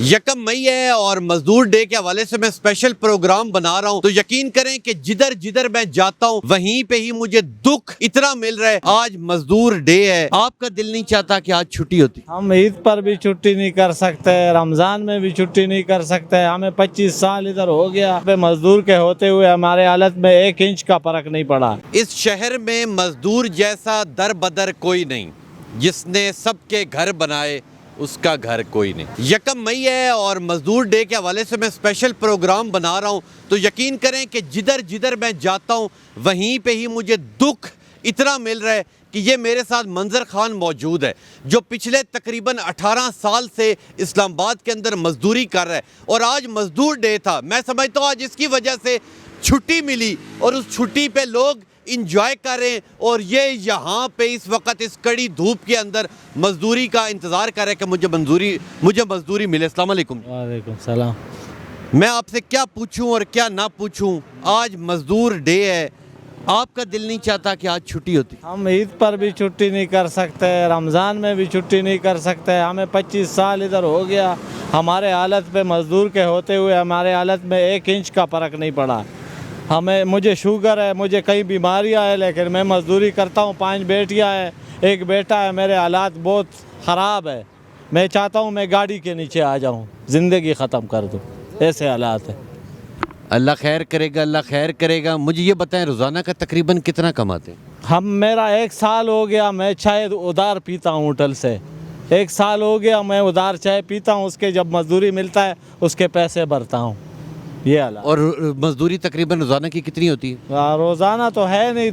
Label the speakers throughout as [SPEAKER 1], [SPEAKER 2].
[SPEAKER 1] یکم مئی ہے اور مزدور ڈے کے حوالے سے میں اسپیشل پروگرام بنا رہا ہوں، تو یقین کریں کہ جدھر جدھر میں جاتا ہوں وہیں پہ ہی مجھے دکھ اتنا مل رہا ہے۔ آج مزدور ڈے ہے، آپ کا دل نہیں چاہتا کہ آج چھٹی ہوتی؟
[SPEAKER 2] ہم عید پر بھی چھٹی نہیں کر سکتے، رمضان میں بھی چھٹی نہیں کر سکتے۔ ہمیں 25 سال ادھر ہو گیا، مزدور کے ہوتے ہوئے ہمارے حالت میں 1 انچ کا فرق نہیں پڑا۔
[SPEAKER 1] اس شہر میں مزدور جیسا در بدر کوئی نہیں، جس نے سب کے گھر بنائے اس کا گھر کوئی نہیں۔ یکم مئی ہے اور مزدور ڈے کے حوالے سے میں اسپیشل پروگرام بنا رہا ہوں، تو یقین کریں کہ جدھر جدھر میں جاتا ہوں وہیں پہ ہی مجھے دکھ اتنا مل رہا ہے کہ یہ میرے ساتھ منظر خان موجود ہے جو پچھلے تقریباً 18 سال سے اسلام آباد کے اندر مزدوری کر رہا ہے، اور آج مزدور ڈے تھا۔ میں سمجھتا ہوں آج اس کی وجہ سے چھٹی ملی اور اس چھٹی پہ لوگ انجوائے کر رہے ہیں، اور یہ یہاں پہ اس وقت اس کڑی دھوپ کے اندر مزدوری کا انتظار کر رہے ہیں کہ مجھے مزدوری ملے۔ السلام علیکم۔
[SPEAKER 2] وعلیکم السلام۔
[SPEAKER 1] میں آپ سے کیا پوچھوں اور کیا نہ پوچھوں، آج مزدور ڈے ہے، آپ کا دل نہیں چاہتا کہ آج چھٹی ہوتی؟
[SPEAKER 2] ہم عید پر بھی چھٹی نہیں کر سکتے، رمضان میں بھی چھٹی نہیں کر سکتے۔ ہمیں 25 سال ادھر ہو گیا، ہمارے حالت پہ مزدور کے ہوتے ہوئے ہمارے حالت میں 1 انچ کا فرق نہیں پڑا۔ مجھے شوگر ہے، مجھے کئی بیماریاں ہیں، لیکن میں مزدوری کرتا ہوں۔ 5 بیٹیاں ہیں، 1 بیٹا ہے۔ میرے حالات بہت خراب ہے، میں چاہتا ہوں میں گاڑی کے نیچے آ جاؤں، زندگی ختم کر دوں، ایسے حالات ہیں۔
[SPEAKER 1] اللہ خیر کرے گا، اللہ خیر کرے گا۔ مجھے یہ بتائیں روزانہ کا تقریباً کتنا کماتے ہیں؟
[SPEAKER 2] میرا 1 سال ہو گیا، میں چائے ادھار پیتا ہوں ہوٹل سے۔ 1 سال ہو گیا میں ادھار چائے پیتا ہوں، اس کے جب مزدوری ملتا ہے اس کے پیسے بھرتا ہوں، یہ حالات۔
[SPEAKER 1] اور مزدوری تقریباً روزانہ کی کتنی ہوتی ہے؟
[SPEAKER 2] روزانہ تو ہے نہیں،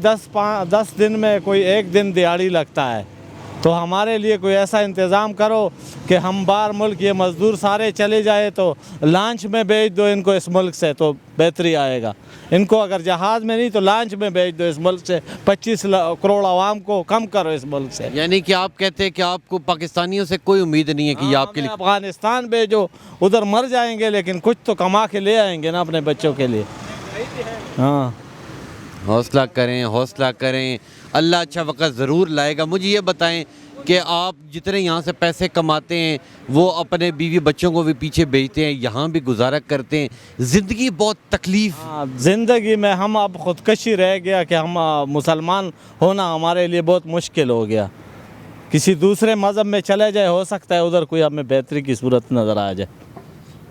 [SPEAKER 2] 10 دن میں کوئی 1 دن دیہڑی لگتا ہے، تو ہمارے لیے کوئی ایسا انتظام کرو کہ ہم باہر ملک یہ مزدور سارے چلے جائے تو لانچ میں بھیج دو ان کو اس ملک سے، تو بہتری آئے گا۔ ان کو اگر جہاز میں نہیں تو لانچ میں بھیج دو اس ملک سے، 25 کروڑ عوام کو کم کرو اس ملک سے۔
[SPEAKER 1] یعنی کہ آپ کہتے ہیں کہ آپ کو پاکستانیوں سے کوئی امید نہیں ہے کہ یہ آپ کے لیے؟
[SPEAKER 2] افغانستان بھیجو، ادھر مر جائیں گے لیکن کچھ تو کما کے لے آئیں گے نا اپنے بچوں کے لیے۔ ہاں،
[SPEAKER 1] حوصلہ کریں، حوصلہ کریں، اللہ اچھا وقت ضرور لائے گا۔ مجھے یہ بتائیں کہ آپ جتنے یہاں سے پیسے کماتے ہیں وہ اپنے بیوی بچوں کو بھی پیچھے بھیجتے ہیں، یہاں بھی گزارا کرتے ہیں، زندگی بہت تکلیف۔
[SPEAKER 2] زندگی میں ہم اب خودکشی رہ گیا کہ ہم مسلمان ہونا ہمارے لیے بہت مشکل ہو گیا۔ کسی دوسرے مذہب میں چلے جائے، ہو سکتا ہے ادھر کوئی ہمیں بہتری کی صورت نظر آ جائے،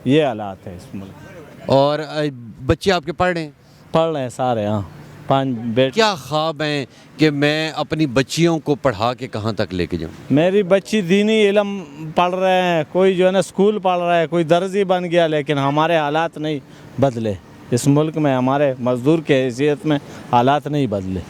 [SPEAKER 2] یہ حالات ہے اس ملک۔
[SPEAKER 1] اور بچے آپ کے پڑھ رہے ہیں؟
[SPEAKER 2] پڑھ رہے ہیں سارے، ہاں، 5 بیٹے۔
[SPEAKER 1] کیا خواب ہیں کہ میں اپنی بچیوں کو پڑھا کے کہاں تک لے کے جاؤں؟
[SPEAKER 2] میری بچی دینی علم پڑھ رہے ہیں، کوئی جو ہے نا اسکول پڑھ رہا ہے، کوئی درزی بن گیا، لیکن ہمارے حالات نہیں بدلے اس ملک میں، ہمارے مزدور کے حیثیت میں حالات نہیں بدلے۔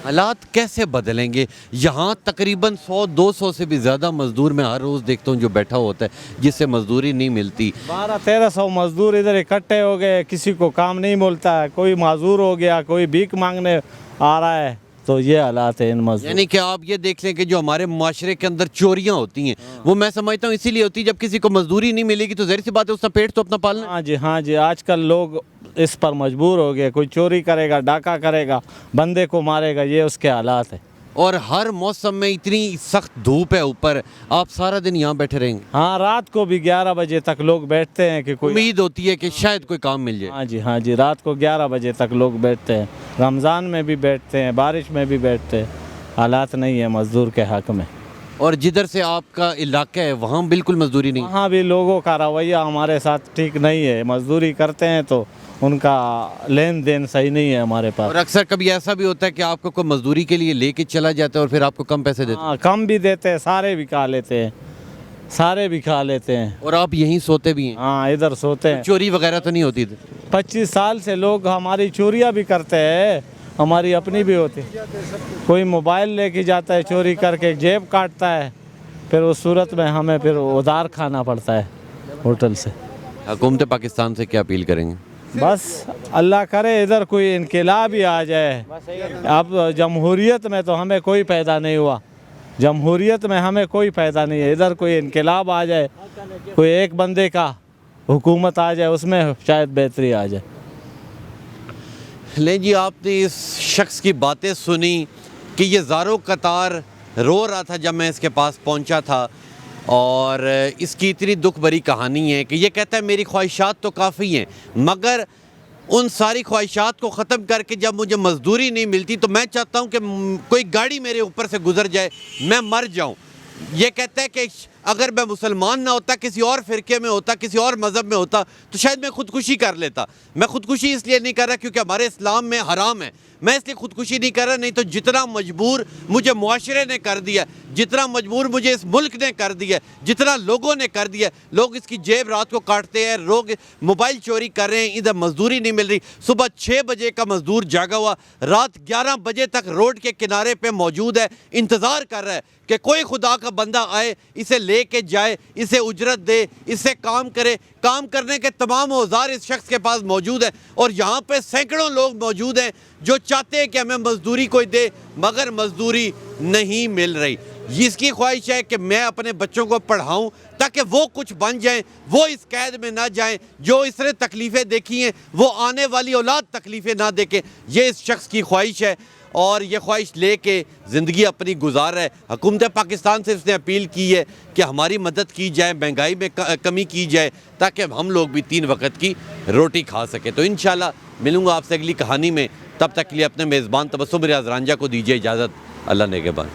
[SPEAKER 1] حالات کیسے بدلیں گے؟ یہاں تقریباً 100-200 سے بھی زیادہ مزدور میں ہر روز دیکھتا ہوں جو بیٹھا ہوتا ہے جس سے مزدوری نہیں ملتی۔
[SPEAKER 2] 1200-1300 مزدور ادھر اکٹھے ہو گئے، کسی کو کام نہیں ملتا ہے، کوئی معذور ہو گیا، کوئی بھیک مانگنے آ رہا ہے، تو یہ حالات ہیں ان مزدور۔
[SPEAKER 1] یعنی کہ آپ یہ دیکھ لیں کہ جو ہمارے معاشرے کے اندر چوریاں ہوتی ہیں وہ میں سمجھتا ہوں اسی لیے ہوتی ہے، جب کسی کو مزدوری نہیں ملے گی تو ظاہر سی بات ہے اس کا پیٹ تو اپنا پالنا ہے۔
[SPEAKER 2] ہاں جی، ہاں جی، آج کل لوگ اس پر مجبور ہو گئے، کوئی چوری کرے گا، ڈاکہ کرے گا، بندے کو مارے گا، یہ اس کے حالات ہیں۔
[SPEAKER 1] اور ہر موسم میں اتنی سخت دھوپ ہے اوپر، آپ سارا دن یہاں بیٹھے رہیں گے؟
[SPEAKER 2] ہاں، رات کو بھی 11 بجے تک لوگ بیٹھتے ہیں کہ کوئی،
[SPEAKER 1] امید ہوتی ہے کہ شاید کوئی کام مل جائے۔
[SPEAKER 2] ہاں جی، ہاں جی، رات کو 11 بجے تک لوگ بیٹھتے ہیں، رمضان میں بھی بیٹھتے ہیں، بارش میں بھی بیٹھتے ہیں، حالات نہیں ہے مزدور کے حق میں۔
[SPEAKER 1] اور جدھر سے آپ کا علاقہ ہے وہاں بالکل مزدوری نہیں؟
[SPEAKER 2] وہاں بھی لوگوں کا رویہ ہمارے ساتھ ٹھیک نہیں ہے، مزدوری کرتے ہیں تو ان کا لین دین صحیح نہیں ہے ہمارے پاس۔
[SPEAKER 1] اور اکثر کبھی ایسا بھی ہوتا ہے کہ آپ کو کوئی مزدوری کے لیے لے کے چلا جاتا ہے اور پھر آپ کو کم پیسے دیتے ہیں؟
[SPEAKER 2] ہاں، کم بھی دیتے ہیں، سارے بھی کھا لیتے ہیں، سارے بھی کھا لیتے ہیں۔
[SPEAKER 1] اور آپ یہیں سوتے بھی ہیں؟
[SPEAKER 2] ہاں، ادھر سوتے ہیں۔
[SPEAKER 1] چوری وغیرہ تو نہیں ہوتی ادھر؟
[SPEAKER 2] 25 سال سے لوگ ہماری چوریاں بھی کرتے ہیں، ہماری اپنی بھی ہوتی، کوئی موبائل لے کے جاتا ہے چوری کر کے، جیب کاٹتا ہے، پھر اس صورت میں ہمیں پھر ادھار کھانا پڑتا ہے ہوٹل سے۔
[SPEAKER 1] حکومت پاکستان سے کیا اپیل کریں گے؟
[SPEAKER 2] بس اللہ کرے ادھر کوئی انقلاب ہی آ جائے۔ اب جمہوریت میں تو ہمیں کوئی پیدا نہیں ہوا، جمہوریت میں ہمیں کوئی پیدا نہیں ہے، ادھر کوئی انقلاب آ جائے، کوئی ایک بندے کا حکومت آ جائے، اس میں شاید بہتری آ جائے۔
[SPEAKER 1] لیں جی، آپ نے اس شخص کی باتیں سنی کہ یہ زاروں قطار رو رہا تھا جب میں اس کے پاس پہنچا تھا اور اس کی اتنی دکھ بھری کہانی ہے کہ یہ کہتا ہے میری خواہشات تو کافی ہیں، مگر ان ساری خواہشات کو ختم کر کے جب مجھے مزدوری نہیں ملتی تو میں چاہتا ہوں کہ کوئی گاڑی میرے اوپر سے گزر جائے، میں مر جاؤں۔ یہ کہتا ہے کہ اگر میں مسلمان نہ ہوتا، کسی اور فرقے میں ہوتا، کسی اور مذہب میں ہوتا تو شاید میں خودکشی کر لیتا۔ میں خودکشی اس لیے نہیں کر رہا کیونکہ ہمارے اسلام میں حرام ہے، میں اس لیے خودکشی نہیں کر رہا، نہیں تو جتنا مجبور مجھے معاشرے نے کر دیا، جتنا مجبور مجھے اس ملک نے کر دیا، جتنا لوگوں نے کر دیا، لوگ اس کی جیب رات کو کاٹتے ہیں، لوگ موبائل چوری کر رہے ہیں، ادھر مزدوری نہیں مل رہی، صبح 6 بجے کا مزدور جاگا ہوا رات 11 بجے تک روڈ کے کنارے پہ موجود ہے، انتظار کر رہا ہے کہ کوئی خدا کا بندہ آئے، اسے لے کے جائے، اسے اجرت دے، اسے کام کرے۔ کام کرنے کے تمام اوزار اس شخص کے پاس موجود ہیں، اور یہاں پہ سینکڑوں لوگ موجود ہیں جو چاہتے ہیں کہ ہمیں مزدوری کوئی دے، مگر مزدوری نہیں مل رہی۔ اس کی خواہش ہے کہ میں اپنے بچوں کو پڑھاؤں تاکہ وہ کچھ بن جائیں، وہ اس قید میں نہ جائیں، جو اس نے تکلیفیں دیکھی ہیں وہ آنے والی اولاد تکلیفیں نہ دیکھے۔ یہ اس شخص کی خواہش ہے اور یہ خواہش لے کے زندگی اپنی گزار رہا ہے۔ حکومت پاکستان سے اس نے اپیل کی ہے کہ ہماری مدد کی جائے، مہنگائی میں کمی کی جائے تاکہ ہم لوگ بھی 3 وقت کی روٹی کھا سکیں۔ تو انشاءاللہ ملوں گا آپ سے اگلی کہانی میں، تب تک کے لیے اپنے میزبان تبسم ریاض رانجھا کو دیجیے اجازت۔ اللہ نگہبان۔